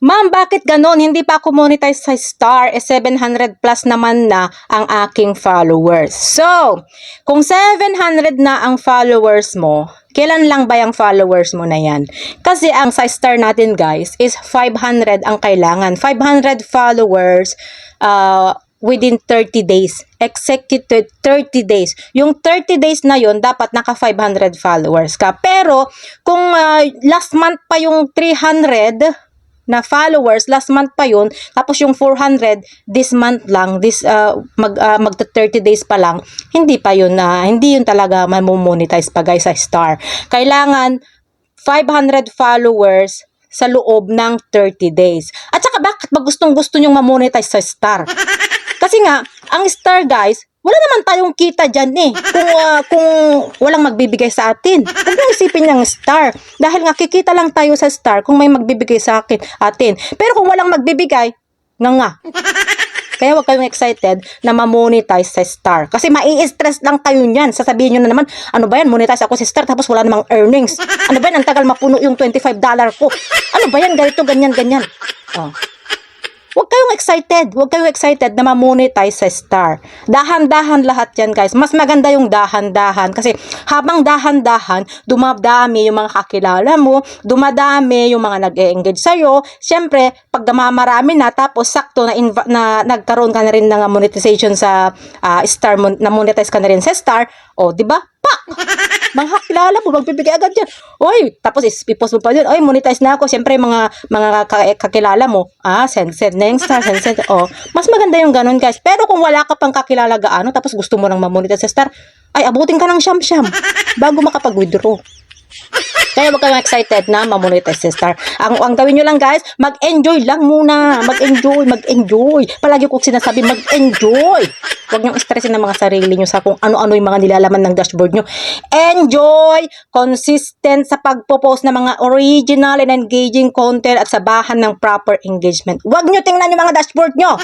Ma'am, bakit ganon? Hindi pa ako monetize sa Star, 700 plus naman na ang aking followers. So, kung 700 na ang followers mo, kailan lang ba yung followers mo na yan? Kasi ang sa Star natin guys is 500 ang kailangan. 500 followers within 30 days. Executed 30 days. Yung 30 days na yon dapat naka 500 followers ka. Pero, kung last month pa yung 300 na followers, last month pa yun, tapos yung 400 this month lang, magta 30 days pa lang, hindi yun talaga mamomonetize pa guys sa Star. Kailangan 500 followers sa loob ng 30 days. At saka bakit ba gustong-gusto nyong mamonetize sa Star? Kasi nga, ang Star guys, wala naman tayong kita dyan kung walang magbibigay sa atin. Huwag nang isipin ng Star. Dahil nga, kikita lang tayo sa Star kung may magbibigay sa atin. Pero kung walang magbibigay, nga. Kaya huwag kayong excited na ma-monetize sa Star. Kasi mai-stress lang kayo niyan. Sasabihin nyo na naman, ano ba yan, monetize ako sa Star tapos wala namang earnings. Ano ba yan, ang tagal mapuno yung $25 ko. Ano ba yan, ganito, ganyan. Oh. Huwag kayong excited na ma-monetize sa Star. Dahan-dahan lahat yan guys. Mas maganda yung dahan-dahan kasi habang dahan-dahan, dumadami yung mga kakilala mo, dumadami yung mga nag-e-engage sa'yo. Siyempre, pag marami na, tapos sakto na nagkaroon ka na rin ng monetization sa Star, na monetize ka na rin sa Star, o, di ba? Mga kakilala mo, magbibigay agad yan. Oy, tapos ipost mo pa yun. Oy, monetize na ako. Siyempre, mga kakilala mo, send na yung Star, send. Oh, mas maganda yung ganun, guys. Pero kung wala ka pang kakilala gaano, tapos gusto mo nang mamonetize sa Star, ay, abutin ka ng siyam-siyam bago makapag-withdraw. Kaya wag kayong excited na mamonetize sa Star. Ang gawin nyo lang guys, mag-enjoy lang muna. Mag-enjoy. Palagi ko sinasabi, mag-enjoy. Huwag nyo stressin ng mga sarili nyo sa kung ano-ano yung mga nilalaman ng dashboard nyo. Enjoy! Consistent sa pagpo-post ng mga original and engaging content at sabahan ng proper engagement. Huwag nyo tingnan yung mga dashboard nyo.